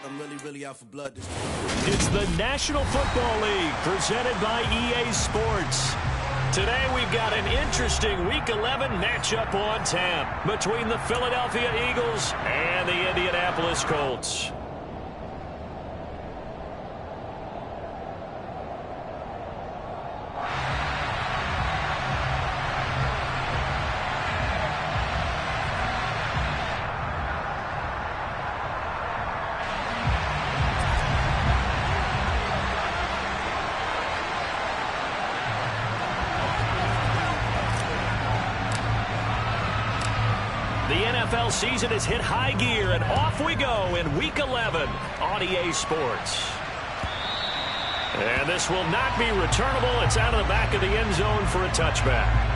I'm really out for blood this time. It's the National Football League presented by EA Sports. Today we've got an interesting Week 11 matchup on tap between the Philadelphia Eagles and the Indianapolis Colts. The NFL season has hit high gear, and off we go in Week 11 on EA Sports. And this will not be returnable. It's out of the back of the end zone for a touchback.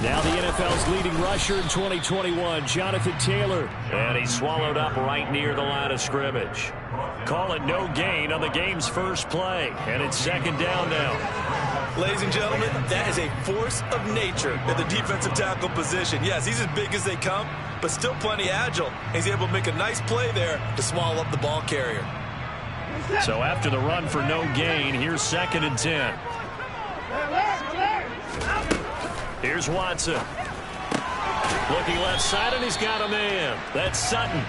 Now the NFL's leading rusher in 2021, Jonathan Taylor. And he's swallowed up right near the line of scrimmage. Call it no gain on the game's first play. And it's second down now. Ladies and gentlemen, that is a force of nature at the defensive tackle position. Yes, he's as big as they come, but still plenty agile. He's able to make a nice play there to swallow up the ball carrier. So after the run for no gain, here's second and 10. Here's Watson. Looking left side, and he's got a man. That's Sutton.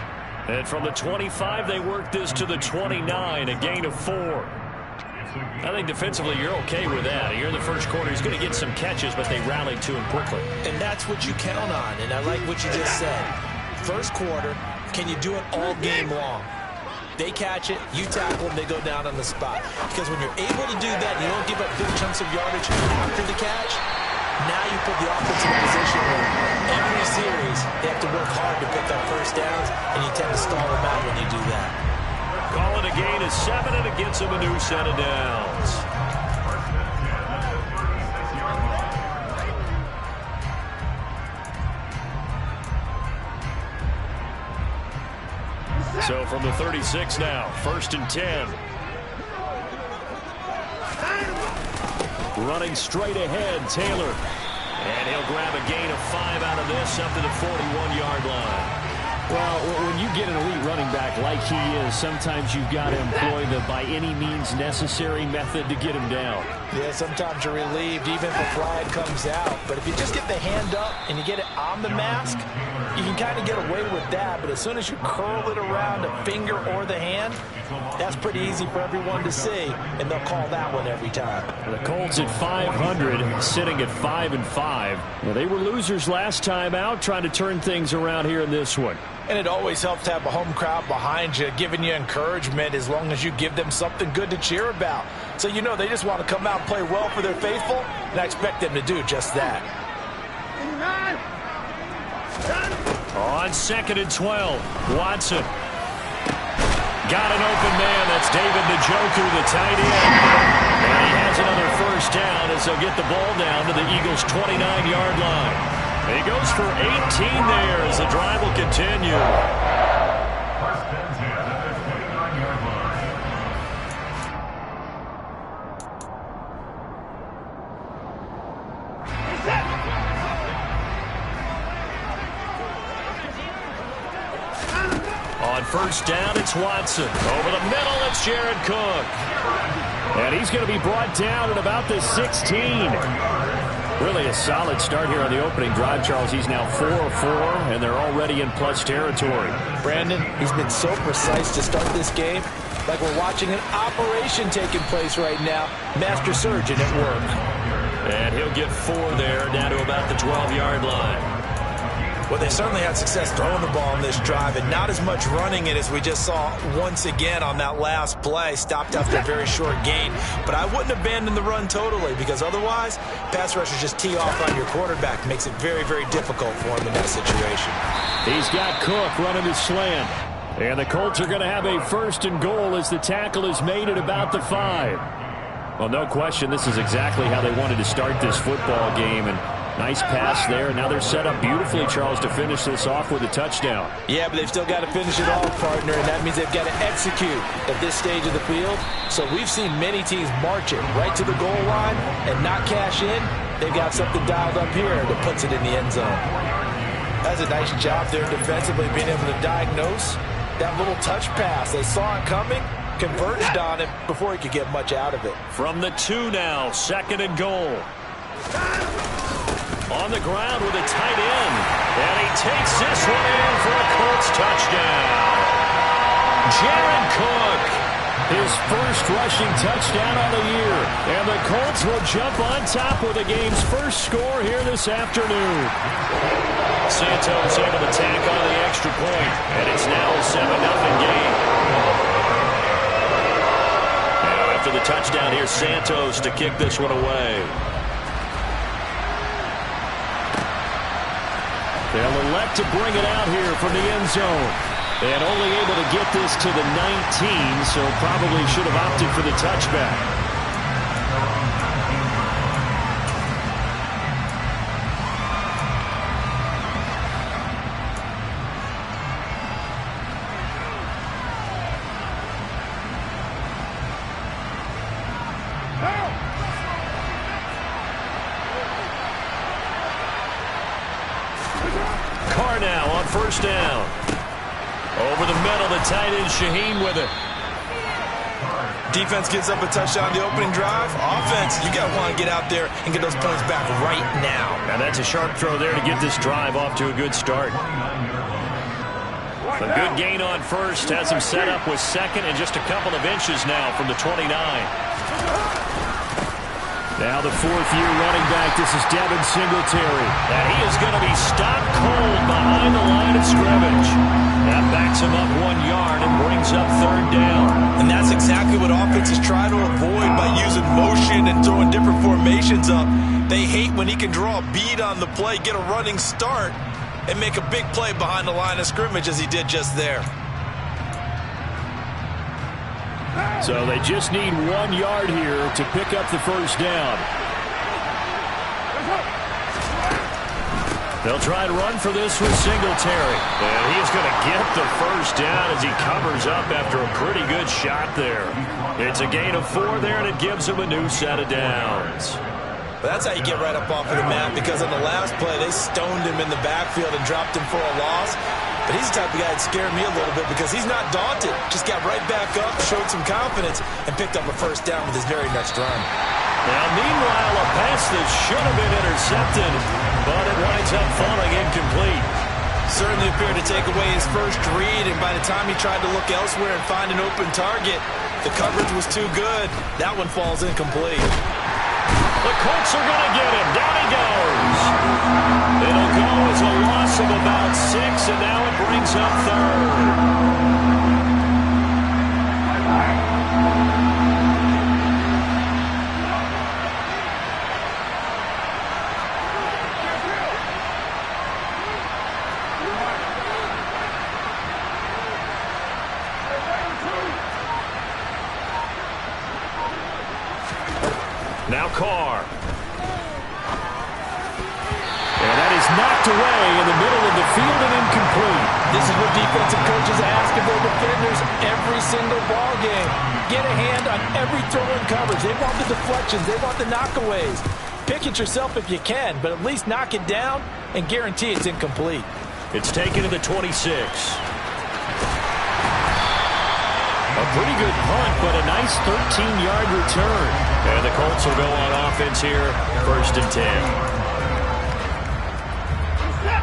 And from the 25, they work this to the 29, a gain of 4. I think defensively you're okay with that. Here in the first quarter, he's going to get some catches, but they rallied to him quickly. And that's what you count on, and I like what you just said. First quarter, can you do it all game long? They catch it, you tackle them, they go down on the spot. Because when you're able to do that, and you don't give up big chunks of yardage after the catch, now you put the offense in a position where every series they have to work hard to pick up first downs, and you tend to stall them out when you do that. Call it a gain of 7, and it gets him a new set of downs. So from the 36 now, first and 10. Running straight ahead, Taylor. And he'll grab a gain of 5 out of this up to the 41-yard line. Well, when you get an elite running back like he is, sometimes you've got to employ the by any means necessary method to get him down. Yeah, sometimes you're relieved even if a flag comes out. But if you just get the hand up and you get it on the mask, you can kind of get away with that. But as soon as you curl it around the finger or the hand, that's pretty easy for everyone to see, and they'll call that one every time. The Colts at 500, sitting at 5-5. Well, they were losers last time out, trying to turn things around here in this one. And it always helps to have a home crowd behind you, giving you encouragement as long as you give them something good to cheer about. So you know they just want to come out and play well for their faithful, and I expect them to do just that. On second and 12, Watson. Got an open man. That's David Njoku, the tight end. And he has another first down as they'll get the ball down to the Eagles' 29-yard line. He goes for 18 there as the drive will continue. On first down, it's Watson. Over the middle, it's Jared Cook. And he's going to be brought down at about the 16. Really a solid start here on the opening drive, Charles. He's now 4 of 4, and they're already in plus territory. Brandon, he's been so precise to start this game, like we're watching an operation taking place right now. Master surgeon at work. And he'll get 4 there, down to about the 12-yard line. Well, they certainly had success throwing the ball on this drive, and not as much running it as we just saw once again on that last play. Stopped after a very short gain. But I wouldn't abandon the run totally, because otherwise, pass rushers just tee off on your quarterback. Makes it very, very difficult for him in that situation. He's got Cook running his slant. And the Colts are going to have a first and goal as the tackle is made at about the 5. Well, no question, this is exactly how they wanted to start this football game. And Nice pass there. Now they're set up beautifully, Charles, to finish this off with a touchdown. Yeah, but they've still got to finish it off, partner, and that means they've got to execute at this stage of the field. So we've seen many teams march it right to the goal line and not cash in. They've got something dialed up here that puts it in the end zone. That's a nice job there defensively, being able to diagnose that little touch pass. They saw it coming, converged on it before he could get much out of it. From the 2 now, 2nd and goal. On the ground with a tight end. And he takes this one in for a Colts touchdown. Jared Cook, his first rushing touchdown of the year. And the Colts will jump on top with the game's first score here this afternoon. Santos able to tack on the extra point. And it's now a 7-0 game. Now after the touchdown, here's Santos to kick this one away. They'll elect to bring it out here from the end zone. And only able to get this to the 19, so probably should have opted for the touchback. Now on first down. Over the middle, the tight end Shaheen with it. Defense gets up a touchdown the opening drive. Offense, you got to want to get out there and get those points back right now. And that's a sharp throw there to get this drive off to a good start. A good gain on first. Has him set up with 2nd and just a couple of inches now from the 29. Now the 4th-year running back, this is Devin Singletary. And he is going to be stopped cold behind the line of scrimmage. That backs him up 1 yard and brings up 3rd down. And that's exactly what offenses try to avoid by using motion and throwing different formations up. They hate when he can draw a bead on the play, get a running start, and make a big play behind the line of scrimmage as he did just there. So they just need 1 yard here to pick up the first down. They'll try to run for this with Singletary. And he is going to get the first down as he covers up after a pretty good shot there. It's a gain of 4 there, and it gives him a new set of downs. But that's how you get right up off of the mat, because on the last play, they stoned him in the backfield and dropped him for a loss. But he's the type of guy that scared me a little bit because he's not daunted. Just got right back up, showed some confidence, and picked up a first down with his very next run. Now, meanwhile, a pass that should have been intercepted, but it winds up falling incomplete. Certainly appeared to take away his first read, and by the time he tried to look elsewhere and find an open target, the coverage was too good. That one falls incomplete. The Colts are going to get him. Down he goes. It'll go as a loss of about 6, and now it brings up 3rd. Now Carr. And that is knocked away in the middle of the field and incomplete. This is what defensive coaches ask of their defenders every single ball game. Get a hand on every throw in coverage. They want the deflections. They want the knockaways. Pick it yourself if you can, but at least knock it down and guarantee it's incomplete. It's taken to the 26. A pretty good punt, but a nice 13-yard return. And the Colts will go on offense here, 1st and 10.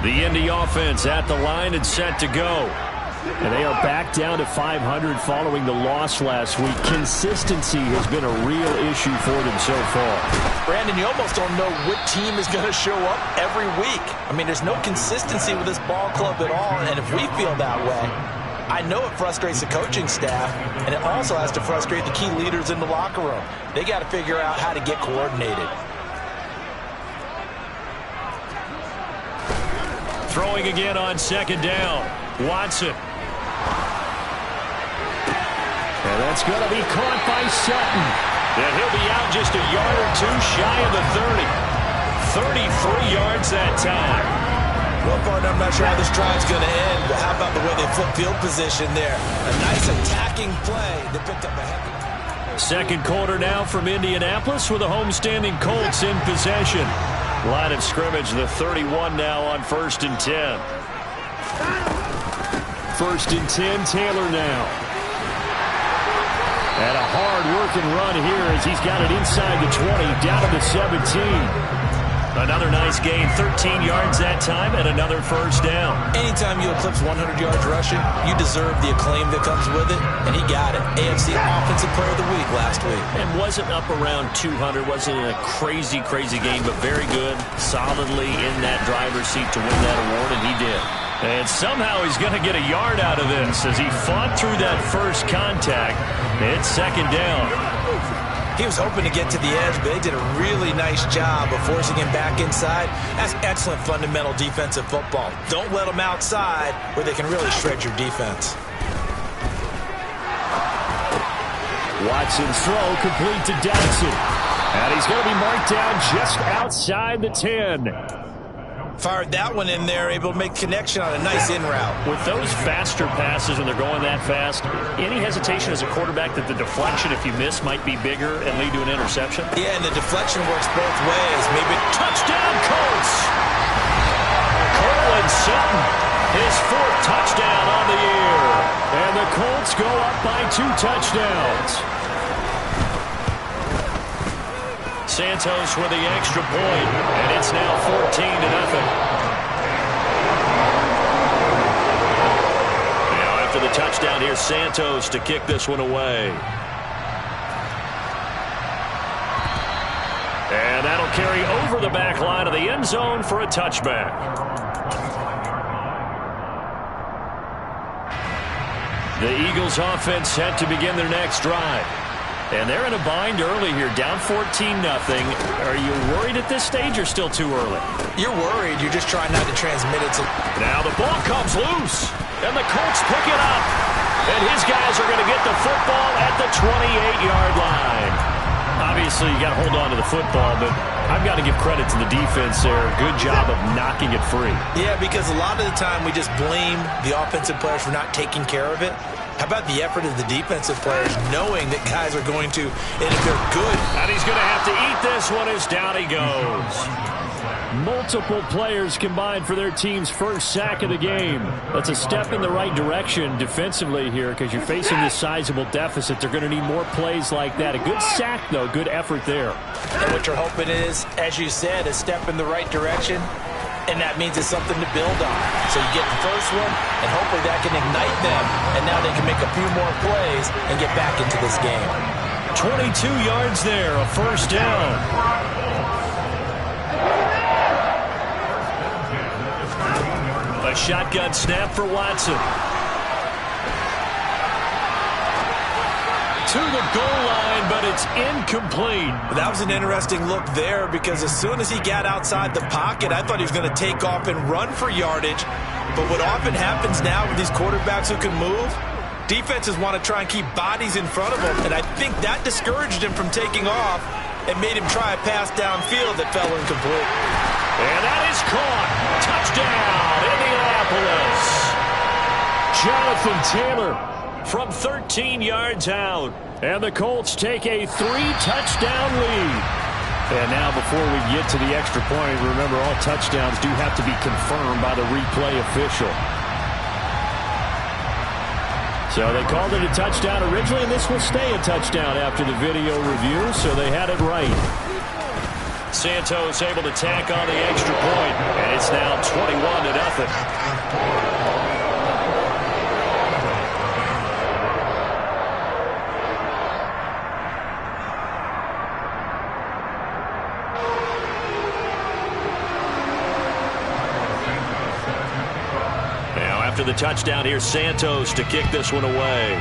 The Indy offense at the line and set to go. And they are back down to 500 following the loss last week. Consistency has been a real issue for them so far. Brandon, you almost don't know what team is going to show up every week. I mean, there's no consistency with this ball club at all, and if we feel that way, I know it frustrates the coaching staff, and it also has to frustrate the key leaders in the locker room. They got to figure out how to get coordinated. Throwing again on 2nd down. Watson. And that's going to be caught by Sutton. And he'll be out just a yard or 2 shy of the 30. 33 yards that time. Well, partner, I'm not sure how this drive's going to end, but how about the way they flip field position there? A nice attacking play. They picked up a heavy. Second quarter now from Indianapolis with the homestanding Colts in possession. Line of scrimmage, the 31 now on 1st and 10. 1st and 10, Taylor now. And a hard-working run here as he's got it inside the 20, down to the 17. Another nice gain, 13 yards that time, and another first down. Anytime you eclipse 100 yards rushing, you deserve the acclaim that comes with it, and he got it. AFC Offensive Player of the Week last week. And wasn't up around 200, wasn't a crazy game, but very good, solidly in that driver's seat to win that award, and he did. And somehow he's going to get a yard out of this as he fought through that first contact. It's second down. He was hoping to get to the edge, but they did a really nice job of forcing him back inside. That's excellent fundamental defensive football. Don't let them outside where they can really shred your defense. Watson's throw complete to Dodson. And he's going to be marked down just outside the 10. Fired that one in there, able to make connection on a nice in route. With those faster passes when they're going that fast, any hesitation as a quarterback that the deflection, if you miss, might be bigger and lead to an interception? Yeah, and the deflection works both ways. Maybe touchdown, Colts! Cortland Sutton, his 4th touchdown on the year. And the Colts go up by 2 touchdowns. Santos with the extra point, and it's now 14-0. Now after the touchdown, here's Santos to kick this one away. And that'll carry over the back line of the end zone for a touchback. The Eagles offense set to begin their next drive. And they're in a bind early here, down 14-0. Are you worried at this stage or still too early? You're worried. You're just trying not to transmit it to... Now the ball comes loose, and the Colts pick it up. And his guys are going to get the football at the 28-yard line. Obviously, you got to hold on to the football, but I've got to give credit to the defense there. Good job of knocking it free. Yeah, because a lot of the time we just blame the offensive players for not taking care of it. How about the effort of the defensive players knowing that guys are going to, and if they're good. And he's going to have to eat this one as down he goes. Multiple players combined for their team's first sack of the game. That's a step in the right direction defensively here because you're facing this sizable deficit. They're going to need more plays like that. A good sack, though. Good effort there. And what you're hoping is, as you said, a step in the right direction. And that means it's something to build on. So you get the first one, and hopefully that can ignite them, and now they can make a few more plays and get back into this game. 22 yards there, a first down. A shotgun snap for Watson. To the goal line, but it's incomplete. That was an interesting look there because as soon as he got outside the pocket, I thought he was going to take off and run for yardage. But what often happens now with these quarterbacks who can move, defenses want to try and keep bodies in front of them, and I think that discouraged him from taking off and made him try a pass downfield that fell incomplete. And that is caught. Touchdown, Indianapolis. Jonathan Taylor from 13 yards out. And the Colts take a 3-touchdown lead. And now before we get to the extra point, remember all touchdowns do have to be confirmed by the replay official. So they called it a touchdown originally, and this will stay a touchdown after the video review, so they had it right. Santos able to tack on the extra point, and it's now 21-0. After the touchdown, here's Santos to kick this one away.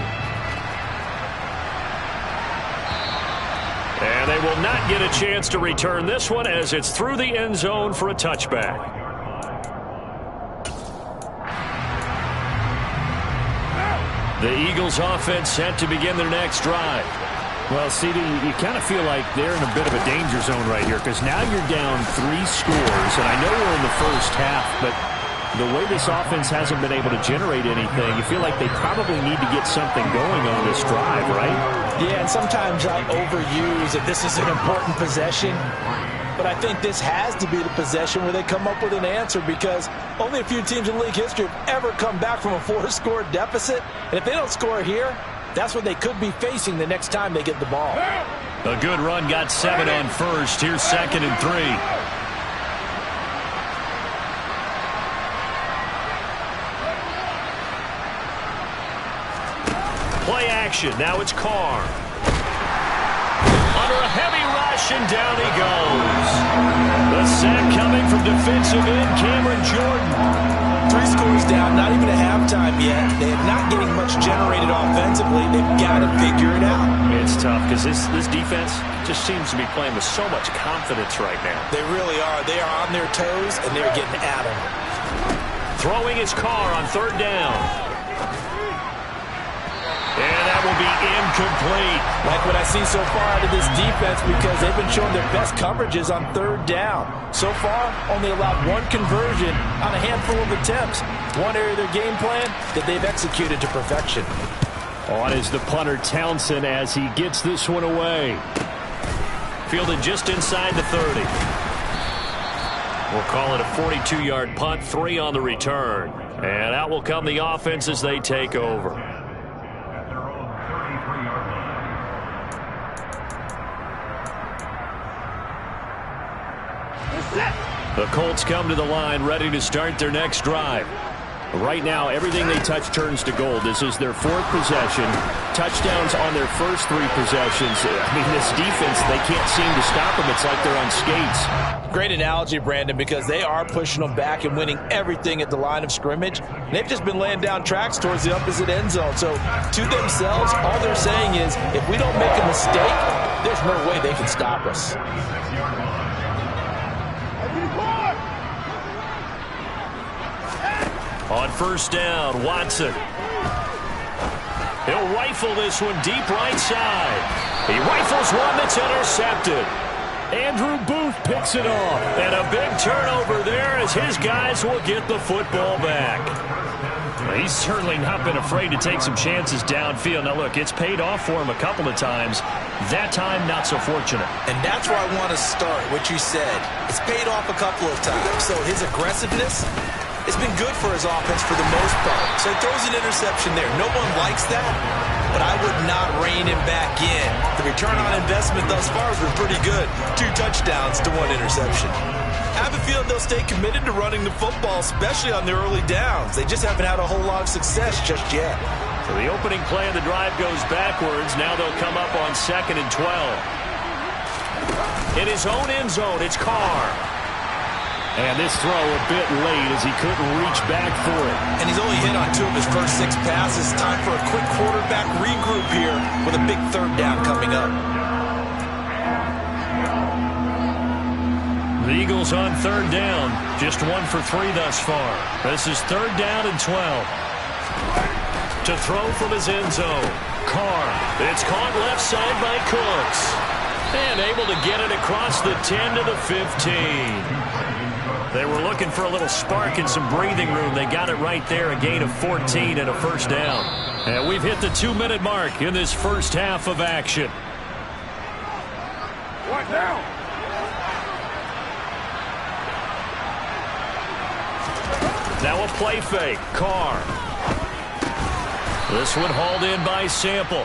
And they will not get a chance to return this one as it's through the end zone for a touchback. The Eagles offense set to begin their next drive. Well, CD, you kind of feel like they're in a bit of a danger zone right here because now you're down 3 scores, and I know we're in the first half, but the way this offense hasn't been able to generate anything, you feel like they probably need to get something going on this drive, right? Yeah, and sometimes I overuse that this is an important possession, but I think this has to be the possession where they come up with an answer because only a few teams in league history have ever come back from a 4-score deficit, and if they don't score here, that's what they could be facing the next time they get the ball. A good run got 7 on first. Here's 2nd and 3. Play action. Now it's Carr. Under a heavy rush, and down he goes. The sack coming from defensive end Cameron Jordan. 3 scores down, not even a halftime yet. They're not getting much generated offensively. They've got to figure it out. It's tough because this defense just seems to be playing with so much confidence right now. They really are. They are on their toes, and they're getting at them. Throwing his Carr on 3rd down. And that will be incomplete. Like what I see so far out of this defense because they've been showing their best coverages on 3rd down. So far, only allowed 1 conversion on a handful of attempts. One area of their game plan that they've executed to perfection. On is the punter Townsend as he gets this one away. Fielded just inside the 30. We'll call it a 42-yard punt, 3 on the return. And out will come the offense as they take over. The Colts come to the line ready to start their next drive. Right now, everything they touch turns to gold. This is their 4th possession. Touchdowns on their first 3 possessions. I mean, this defense, they can't seem to stop them. It's like they're on skates. Great analogy, Brandon, because they are pushing them back and winning everything at the line of scrimmage. They've just been laying down tracks towards the opposite end zone. So, to themselves, all they're saying is, if we don't make a mistake, there's no way they can stop us. On 1st down, Watson. He'll rifle this one deep right side. He rifles one that's intercepted. Andrew Booth picks it off. And a big turnover there as his guys will get the football back. He's certainly not been afraid to take some chances downfield. Now, look, it's paid off for him a couple of times. That time, not so fortunate. And that's where I want to start, what you said. It's paid off a couple of times. So his aggressiveness, it's been good for his offense for the most part. So he throws an interception there. No one likes that, but I would not rein him back in. The return on investment thus far has been pretty good. 2 touchdowns to 1 interception. I have a feeling they'll stay committed to running the football, especially on their early downs. They just haven't had a whole lot of success just yet. So the opening play of the drive goes backwards. Now they'll come up on 2nd and 12. In his own end zone, it's Carr. And this throw a bit late as he couldn't reach back for it. And he's only hit on 2 of his first 6 passes. Time for a quick quarterback regroup here with a big 3rd down coming up. The Eagles on 3rd down. Just 1 for 3 thus far. This is 3rd down and 12. To throw from his end zone. Carr. It's caught left side by Cooks. And able to get it across the 10 to the 15. They were looking for a little spark and some breathing room. They got it right there, a gain of 14 and a 1st down. And we've hit the 2-minute mark in this first half of action. What now? Now a play fake. Carr. This one hauled in by Sample.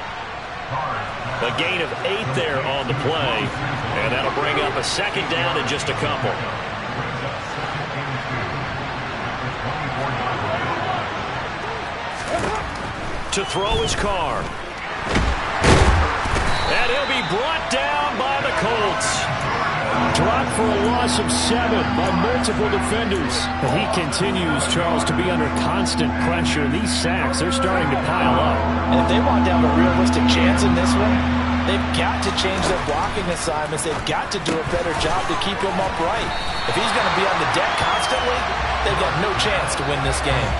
A gain of 8 there on the play. And that'll bring up a 2nd down and just a couple. To throw his Carr. And he'll be brought down by the Colts. Dropped for a loss of 7 by multiple defenders. He continues, Charles, to be under constant pressure. These sacks, they're starting to pile up. And if they want to have a realistic chance in this one, they've got to change their blocking assignments. They've got to do a better job to keep him upright. If he's going to be on the deck constantly, they've got no chance to win this game.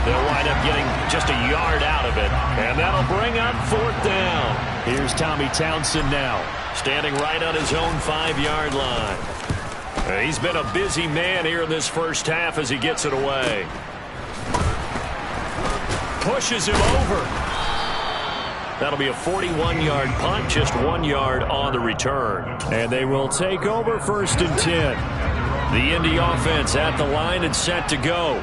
They'll wind up getting just a yard out of it. And that'll bring up 4th down. Here's Tommy Townsend now, standing right on his own 5-yard line. He's been a busy man here in this first half as he gets it away. Pushes him over. That'll be a 41-yard punt, just 1 yard on the return. And they will take over 1st and 10. The Indy offense at the line and set to go.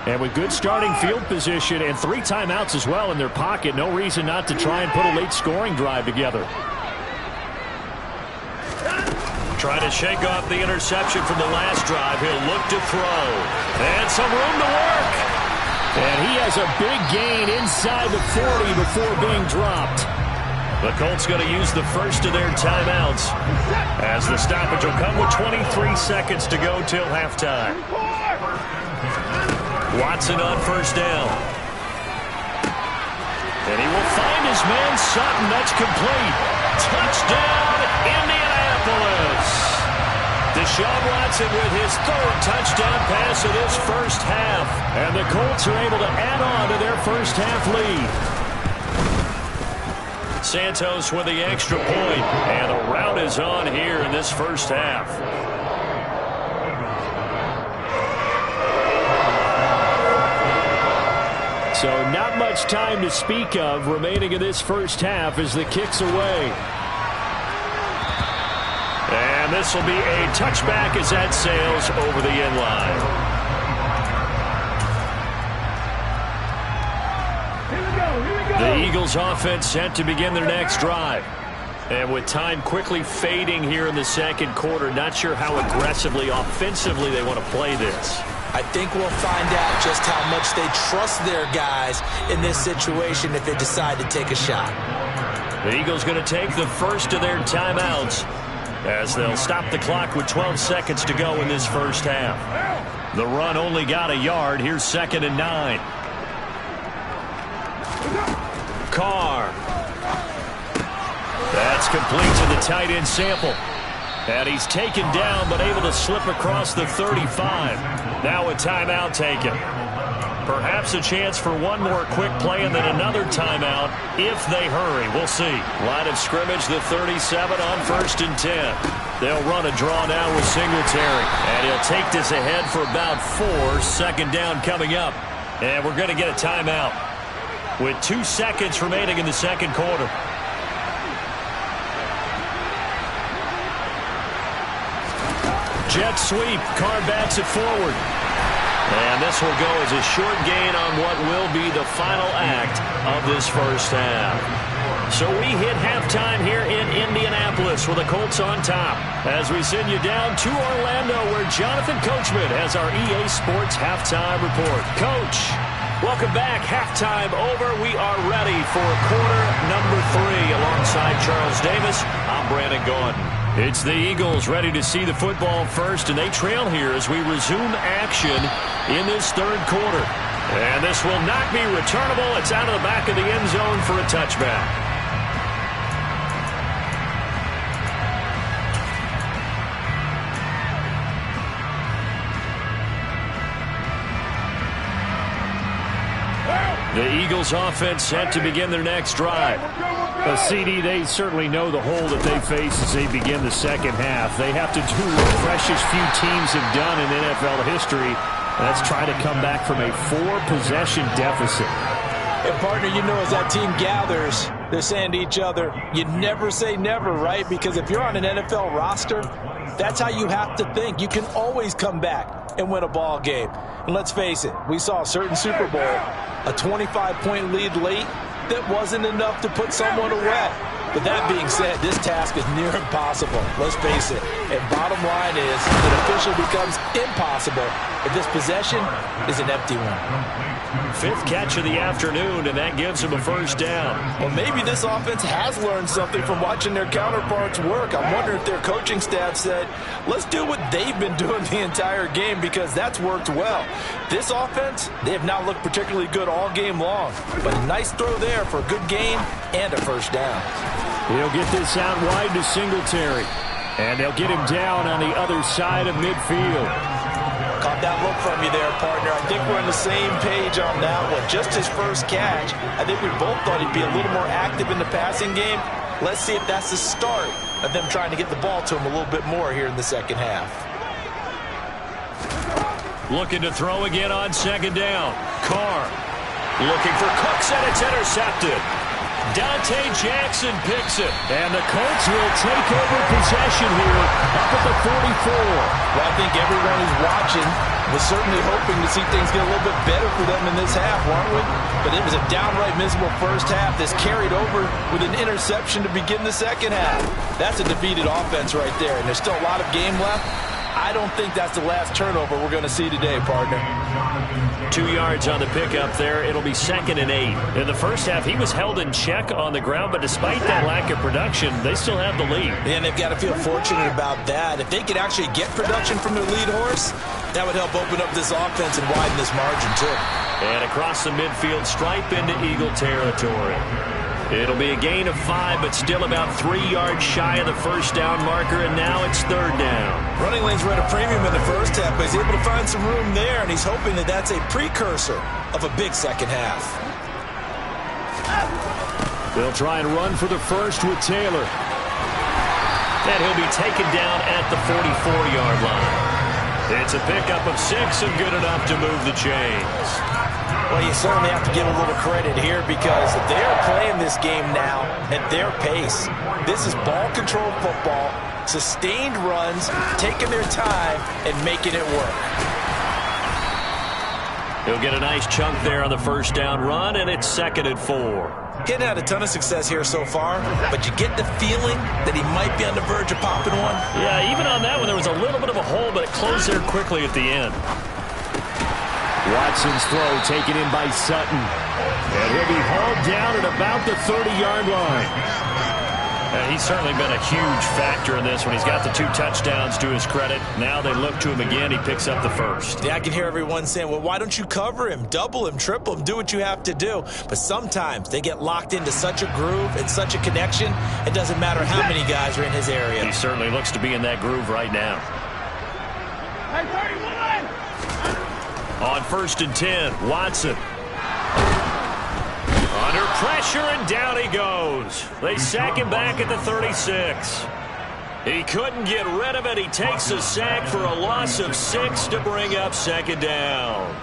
And with good starting field position and 3 timeouts as well in their pocket, no reason not to try and put a late scoring drive together. Trying to shake off the interception from the last drive. He'll look to throw. And some room to work. And he has a big gain inside the 40 before being dropped. The Colts going to use the first of their timeouts as the stoppage will come with 23 seconds to go till halftime. Watson on 1st down. And he will find his man Sutton. That's complete. Touchdown, Indianapolis. Deshaun Watson with his 3rd touchdown pass of this first half. And the Colts are able to add on to their first half lead. Santos with the extra point. And the rout is on here in this first half. So not much time to speak of remaining in this first half as the kick's away. And this will be a touchback as that sails over the end line. The Eagles offense set to begin their next drive. And with time quickly fading here in the second quarter, not sure how aggressively, offensively they want to play this. I think we'll find out just how much they trust their guys in this situation if they decide to take a shot. The Eagles going to take the first of their timeouts as they'll stop the clock with 12 seconds to go in this first half. The run only got a yard. Here's 2nd and 9. Carr. That's complete to the tight end Sample. And he's taken down but able to slip across the 35. Now a timeout taken. Perhaps a chance for one more quick play and then another timeout if they hurry. We'll see. Line of scrimmage, the 37 on 1st and 10. They'll run a draw now with Singletary. And he'll take this ahead for about 4. 2nd down coming up. And we're going to get a timeout with 2 seconds remaining in the second quarter. Jet sweep. Carr backs it forward. And this will go as a short gain on what will be the final act of this first half. So we hit halftime here in Indianapolis with the Colts on top as we send you down to Orlando where Jonathan Coachman has our EA Sports halftime report. Coach, welcome back. Halftime over. We are ready for quarter number 3 alongside Charles Davis. I'm Brandon Gordon. It's the Eagles ready to see the football first, and they trail here as we resume action in this third quarter. And this will not be returnable. It's out of the back of the end zone for a touchback. The Eagles offense set to begin their next drive. CD, they certainly know the hole that they face as they begin the second half. They have to do what the freshest few teams have done in NFL history. That's try to come back from a 4-possession deficit. And partner, you know, as that team gathers, they're saying to each other, you never say never, right? Because if you're on an NFL roster, that's how you have to think. You can always come back and win a ball game. And let's face it, we saw a certain Super Bowl, a 25-point lead late that wasn't enough to put someone away. But that being said, this task is near impossible. Let's face it. And bottom line is, it officially becomes impossible if this possession is an empty one. 5th catch of the afternoon, and that gives him a first down. Well, maybe this offense has learned something from watching their counterparts work. I'm wondering if their coaching staff said, let's do what they've been doing the entire game because that's worked well. This offense, they have not looked particularly good all game long. But a nice throw there for a good gain and a first down. He'll get this out wide to Singletary. And they'll get him down on the other side of midfield. Caught about that look from you there, partner. I think we're on the same page on that one. Just his first catch, I think we both thought he'd be a little more active in the passing game. Let's see if that's the start of them trying to get the ball to him a little bit more here in the second half. Looking to throw again on second down. Carr looking for Cooks, and it's intercepted. Dante Jackson picks it. And the Colts will take over possession here up at the 44. Well, I think everyone who's watching was certainly hoping to see things get a little bit better for them in this half, weren't we? But it was a downright miserable first half. This carried over with an interception to begin the second half. That's a defeated offense right there, and there's still a lot of game left. I don't think that's the last turnover we're going to see today, partner. 2 yards on the pickup there. It'll be 2nd and 8. In the first half, he was held in check on the ground, but despite that lack of production, they still have the lead. And they've got to feel fortunate about that. If they could actually get production from their lead horse, that would help open up this offense and widen this margin, too. And across the midfield stripe into Eagle territory. It'll be a gain of 5, but still about 3 yards shy of the first down marker, and now it's 3rd down. Running lanes were at a premium in the first half, but he's able to find some room there, and he's hoping that that's a precursor of a big second half. They'll try and run for the first with Taylor. And he'll be taken down at the 44-yard line. It's a pickup of 6 and good enough to move the chains. Well, you certainly have to give a little credit here because they are playing this game now at their pace. This is ball control football, sustained runs, taking their time, and making it work. He'll get a nice chunk there on the first down run, and it's 2nd and 4. Getting had a ton of success here so far, but you get the feeling that he might be on the verge of popping one. Yeah, even on that one, there was a little bit of a hole, but it closed there quickly at the end. Watson's throw taken in by Sutton. And he'll be hauled down at about the 30-yard line. He's certainly been a huge factor in this when he's got the 2 touchdowns to his credit. Now they look to him again. He picks up the first. Yeah, I can hear everyone saying, well, why don't you cover him, double him, triple him, do what you have to do. But sometimes they get locked into such a groove and such a connection, it doesn't matter how many guys are in his area. He certainly looks to be in that groove right now. On 1st and 10, Watson. Under pressure, and down he goes. They sack him back at the 36. He couldn't get rid of it. He takes a sack for a loss of 6 to bring up 2nd down.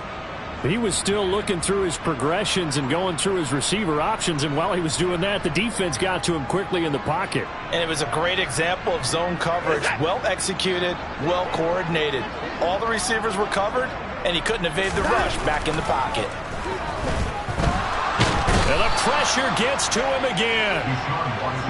He was still looking through his progressions and going through his receiver options, and while he was doing that, the defense got to him quickly in the pocket. And it was a great example of zone coverage. Well executed, well coordinated. All the receivers were covered, and he couldn't evade the rush back in the pocket. And the pressure gets to him again.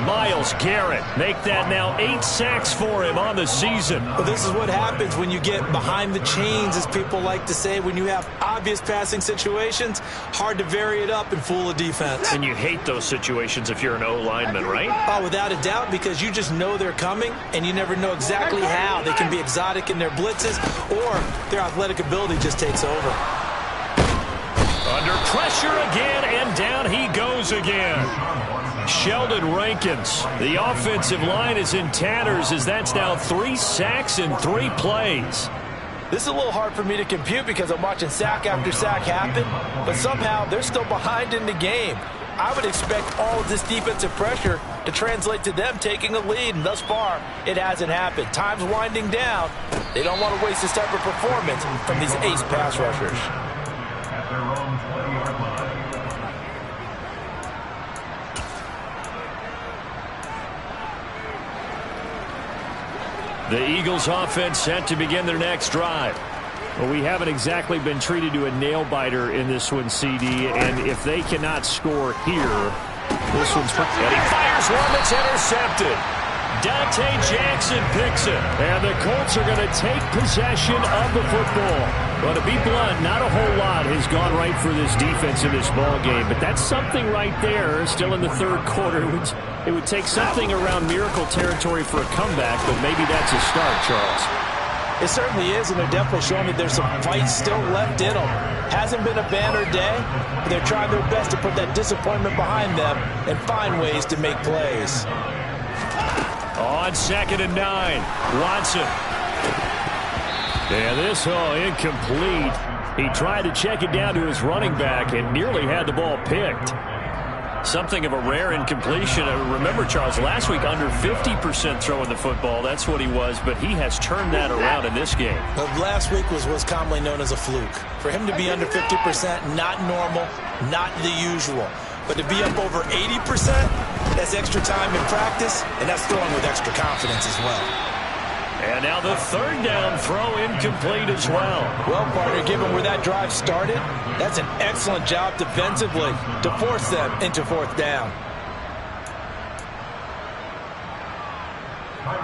Myles Garrett make that now 8 sacks for him on the season. Well, this is what happens when you get behind the chains, as people like to say. When you have obvious passing situations, hard to vary it up and fool a defense. And you hate those situations if you're an O-lineman, right? Oh, without a doubt, because you just know they're coming, and you never know exactly how. They can be exotic in their blitzes, or their athletic ability just takes over. Under pressure again, and down he goes again. Sheldon Rankins. The offensive line is in tatters as that's now 3 sacks in 3 plays. This is a little hard for me to compute because I'm watching sack after sack happen, but somehow they're still behind in the game. I would expect all of this defensive pressure to translate to them taking a lead, and thus far, it hasn't happened. Time's winding down. They don't want to waste this type of performance from these ace pass rushers. The Eagles offense set to begin their next drive. Well, we haven't exactly been treated to a nail-biter in this one, CD, and if they cannot score here, this one's... And he fires one that's intercepted. Dante Jackson picks it. And the Colts are going to take possession of the football. Well, to be blunt, not a whole lot has gone right for this defense in this ball game, but that's something right there. Still in the 3rd quarter. It would take something around miracle territory for a comeback, but maybe that's a start, Charles. It certainly is, and they're definitely showing that there's some fight still left in them. Hasn't been a banner day, but they're trying their best to put that disappointment behind them and find ways to make plays. On 2nd and 9, Watson. And this, incomplete. He tried to check it down to his running back and nearly had the ball picked. Something of a rare incompletion. Remember, Charles, last week under 50% throwing the football. That's what he was, but he has turned that around in this game. Well, last week was what's commonly known as a fluke. For him to be under 50%, not normal, not the usual. But to be up over 80%, that's extra time in practice, and that's throwing with extra confidence as well. And now the third down throw incomplete as well. Well, partner, given where that drive started, that's an excellent job defensively to force them into fourth down.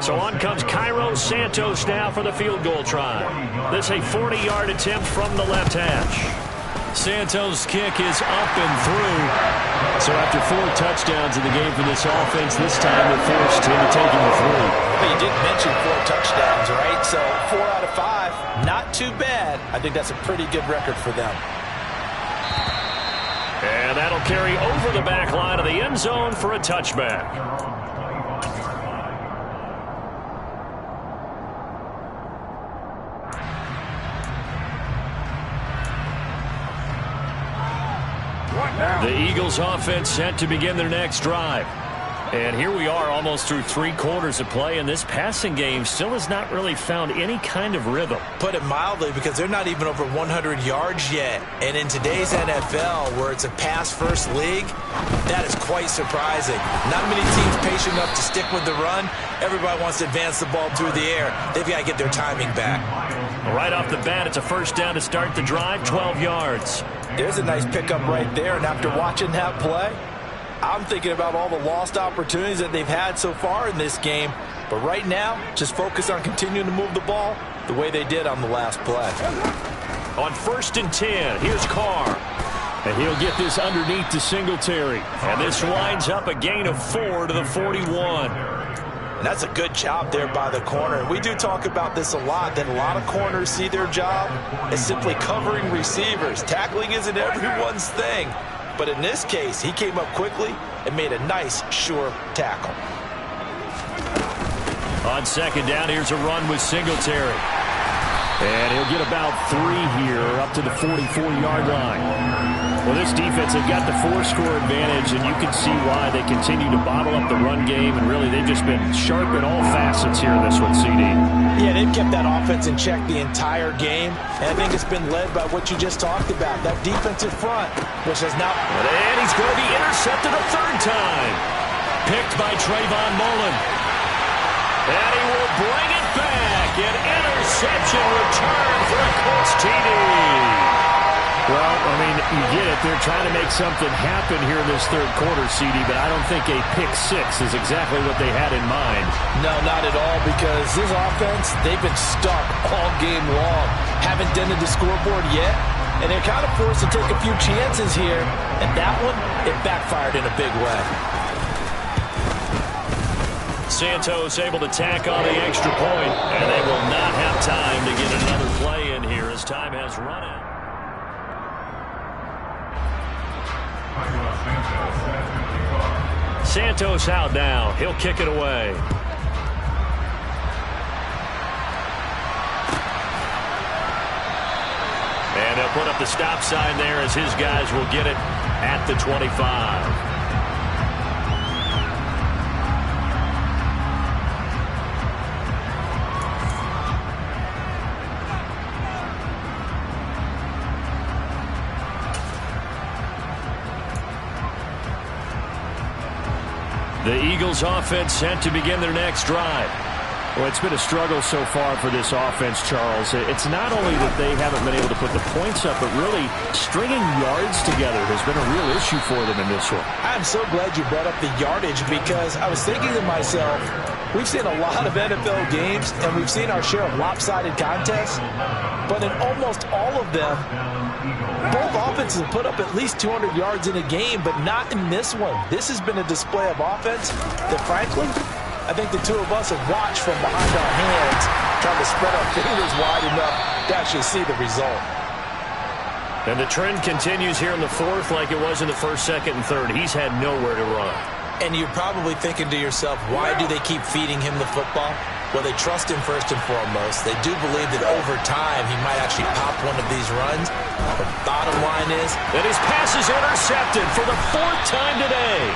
So on comes Cairo Santos now for the field goal try. This a 40-yard attempt from the left hash. Santos' kick is up and through. So after 4 touchdowns in the game for this offense, this time they're forced into taking the 3. Well, you did mention 4 touchdowns, right? So 4 out of 5, not too bad. I think that's a pretty good record for them. And that'll carry over the back line of the end zone for a touchback. The Eagles offense set to begin their next drive. And here we are almost through 3 quarters of play, and this passing game still has not really found any kind of rhythm. Put it mildly, because they're not even over 100 yards yet. And in today's NFL, where it's a pass-first league, that is quite surprising. Not many teams patient enough to stick with the run. Everybody wants to advance the ball through the air. They've got to get their timing back. Right off the bat, it's a first down to start the drive, 12 yards. There's a nice pickup right there, and after watching that play, I'm thinking about all the lost opportunities that they've had so far in this game. But right now, just focus on continuing to move the ball the way they did on the last play. On 1st and 10, here's Carr. And he'll get this underneath to Singletary. And this winds up a gain of 4 to the 41. And that's a good job there by the corner. We do talk about this a lot, that a lot of corners see their job as simply covering receivers. Tackling isn't everyone's thing. But in this case, he came up quickly and made a nice, sure tackle. On 2nd down, here's a run with Singletary. And he'll get about 3 here, up to the 44-yard line. Well, this defense, they've got the 4-score advantage, and you can see why they continue to bottle up the run game, and really they've just been sharp in all facets here in this one, CD. Yeah, they've kept that offense in check the entire game, and I think it's been led by what you just talked about, that defensive front, which has now... And he's going to be intercepted a 3rd time. Picked by Trayvon Mullen. And he will bring it back. An interception return for a Colts TD. Well, I mean, you get it. They're trying to make something happen here in this 3rd quarter, CD, but I don't think a pick-6 is exactly what they had in mind. No, not at all, because this offense, they've been stuck all game long. Haven't dented the scoreboard yet, and they're kind of forced to take a few chances here, and that one, it backfired in a big way. Santos able to tack on the extra point, and they will not have time to get another play in here as time has run out. Santos out now. He'll kick it away. And they'll put up the stop sign there as his guys will get it at the 25. The Eagles offense set to begin their next drive. Well, it's been a struggle so far for this offense, Charles. It's not only that they haven't been able to put the points up, but really stringing yards together has been a real issue for them in this one. I'm so glad you brought up the yardage, because I was thinking to myself, we've seen a lot of NFL games, and we've seen our share of lopsided contests, but in almost all of them, both offenses have put up at least 200 yards in a game, but not in this one. This has been a display of offense that, frankly, I think the two of us have watched from behind our hands, trying to spread our fingers wide enough to actually see the result. And the trend continues here in the 4th like it was in the 1st, 2nd, and 3rd. He's had nowhere to run. And you're probably thinking to yourself, why do they keep feeding him the football? Well, they trust him first and foremost. They do believe that over time he might actually pop one of these runs. The bottom line is that his pass is intercepted for the 4th time today.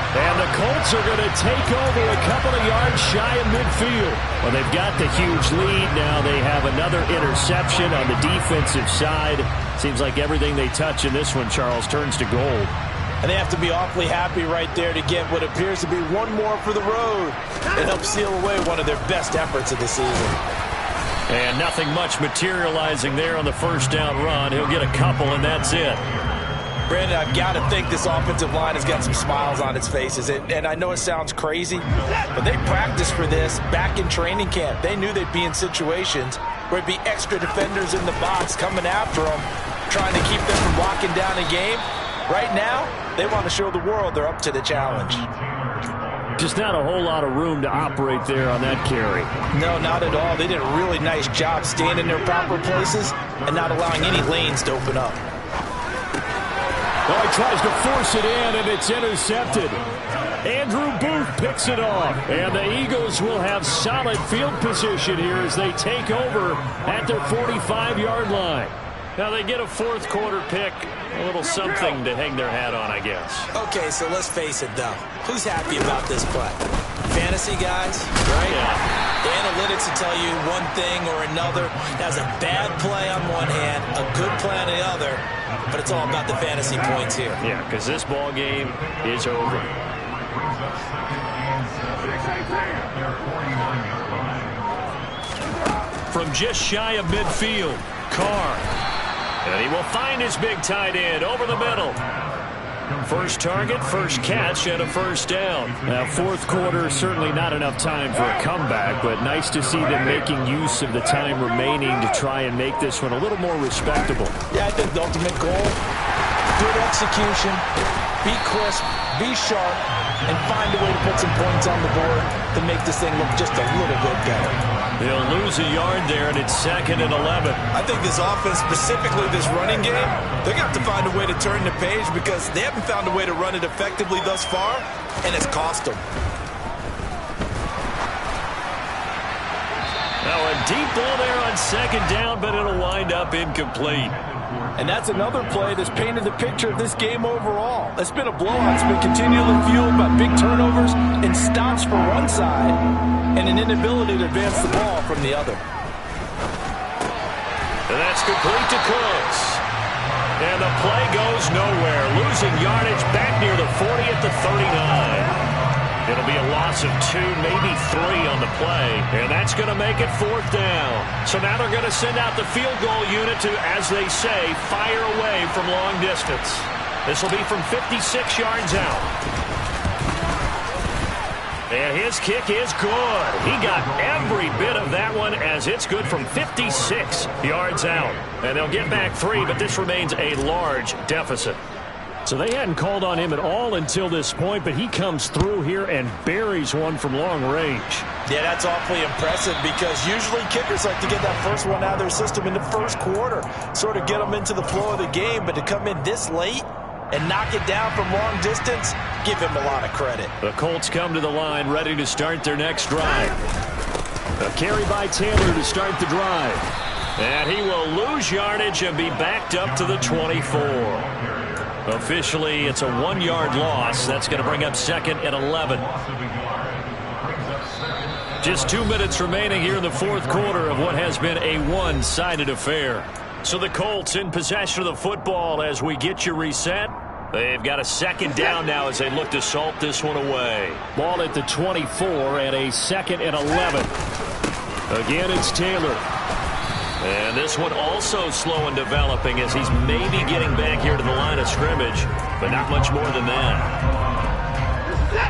And the Colts are going to take over a couple of yards shy of midfield. Well, they've got the huge lead. Now they have another interception on the defensive side. Seems like everything they touch in this one, Charles, turns to gold. And they have to be awfully happy right there to get what appears to be one more for the road and help seal away one of their best efforts of the season. And nothing much materializing there on the first down run. He'll get a couple, and that's it. Brandon, I've got to think this offensive line has got some smiles on its faces. And I know it sounds crazy, but they practiced for this back in training camp. They knew they'd be in situations where it'd be extra defenders in the box coming after them, trying to keep them from locking down a game. Right now, they want to show the world they're up to the challenge. Just not a whole lot of room to operate there on that carry. No, not at all. They did a really nice job staying in their proper places and not allowing any lanes to open up. Oh, he tries to force it in, and it's intercepted. Andrew Booth picks it off. And the Eagles will have solid field position here as they take over at their 45-yard line. Now they get a 4th quarter pick. A little something to hang their hat on, I guess. Okay, so let's face it, though. Who's happy about this play? Fantasy guys, right? Yeah. The analytics will tell you one thing or another. That's a bad play on one hand, a good play on the other, but it's all about the fantasy points here. Yeah, because this ball game is over. From just shy of midfield, Carr. And he will find his big tight end over the middle. First target, first catch, and a first down. Now, 4th quarter, certainly not enough time for a comeback, but nice to see them making use of the time remaining to try and make this one a little more respectable. Yeah, I think the ultimate goal, good execution, be crisp, be sharp, and find a way to put some points on the board to make this thing look just a little bit better. They'll lose a yard there, and it's 2nd and 11. I think this offense, specifically this running game, they're going to have to find a way to turn the page because they haven't found a way to run it effectively thus far, and it's cost them. Now a deep ball there on 2nd down, but it'll wind up incomplete. And that's another play that's painted the picture of this game overall. It's been a blowout. It's been continually fueled by big turnovers and stops from one side and an inability to advance the ball from the other. And that's complete to Cooks. And the play goes nowhere. Losing yardage back near the 40 at the 39. It'll be a loss of 2, maybe 3 on the play. And that's going to make it 4th down. So now they're going to send out the field goal unit to, as they say, fire away from long distance. This will be from 56 yards out. And his kick is good. He got every bit of that one as it's good from 56 yards out. And they'll get back 3, but this remains a large deficit. So they hadn't called on him at all until this point, but he comes through here and buries one from long range. Yeah, that's awfully impressive because usually kickers like to get that first one out of their system in the first quarter, sort of get them into the flow of the game, but to come in this late and knock it down from long distance, give him a lot of credit. The Colts come to the line ready to start their next drive. A carry by Taylor to start the drive. And he will lose yardage and be backed up to the 24. Officially, it's a 1-yard loss. That's going to bring up 2nd and 11. Just 2 minutes remaining here in the 4th quarter of what has been a one-sided affair. So the Colts in possession of the football as we get you reset. They've got a 2nd down now as they look to salt this one away. Ball at the 24 and a 2nd and 11. Again, it's Taylor. And this one also slow in developing as he's maybe getting back here to the line of scrimmage, but not much more than that.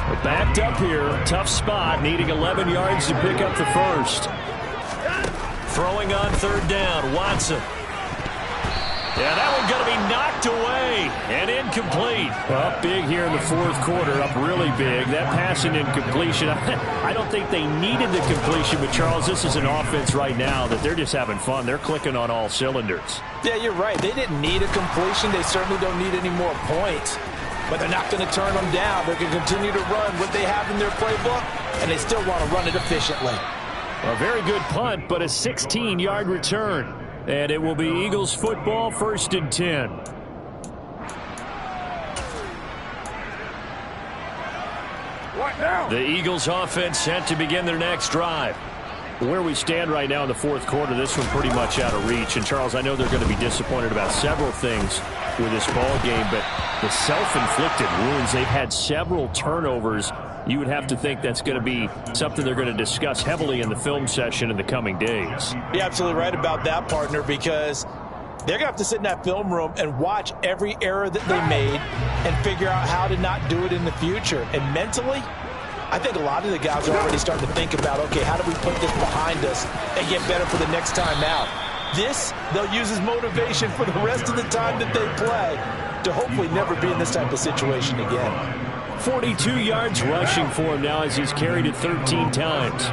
We're backed up here. Tough spot, needing 11 yards to pick up the first. Throwing on 3rd down, Watson. Yeah, that one's going to be knocked away and incomplete. Up big here in the 4th quarter, up really big. That passing incompletion, I don't think they needed the completion, but Charles, this is an offense right now that they're just having fun. They're clicking on all cylinders. Yeah, you're right. They didn't need a completion. They certainly don't need any more points, but they're not going to turn them down. They're going to continue to run what they have in their playbook, and they still want to run it efficiently. A very good punt, but a 16-yard return. And it will be Eagles football, 1st and 10. The Eagles offense set to begin their next drive. Where we stand right now in the fourth quarter, this one pretty much out of reach. And, Charles, I know they're going to be disappointed about several things with this ball game, but the self-inflicted wounds, they've had several turnovers. You would have to think that's going to be something they're going to discuss heavily in the film session in the coming days. You're absolutely right about that, partner, because they're going to have to sit in that film room and watch every error that they made and figure out how to not do it in the future. And mentally, I think a lot of the guys are already starting to think about, okay, how do we put this behind us and get better for the next time out? This, they'll use as motivation for the rest of the time that they play to hopefully never be in this type of situation again. 42 yards rushing for him now as he's carried it 13 times.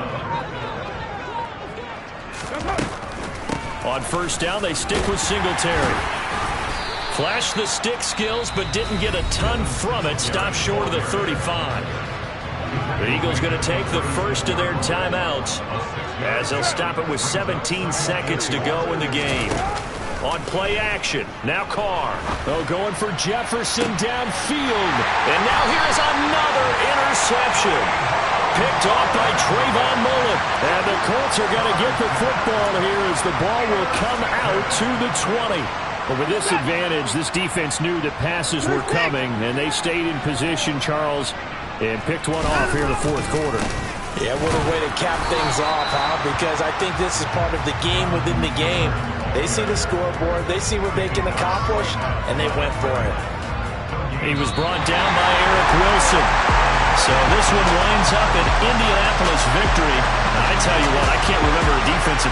On 1st down, they stick with Singletary. Flashed the stick skills, but didn't get a ton from it. Stopped short of the 35. The Eagles going to take the first of their timeouts as they'll stop it with 17 seconds to go in the game. On play action, now Carr. Oh, going for Jefferson downfield. And now here's another interception. Picked off by Trayvon Mullen. And the Colts are going to get the football here as the ball will come out to the 20. But with this advantage, this defense knew that passes were coming, and they stayed in position, Charles, and picked one off here in the fourth quarter. Yeah, what a way to cap things off, huh? Because I think this is part of the game within the game. They see the scoreboard, they see what they can accomplish, and they went for it. He was brought down by Eric Wilson. So this one winds up an Indianapolis victory. And I tell you what, I can't remember a defensive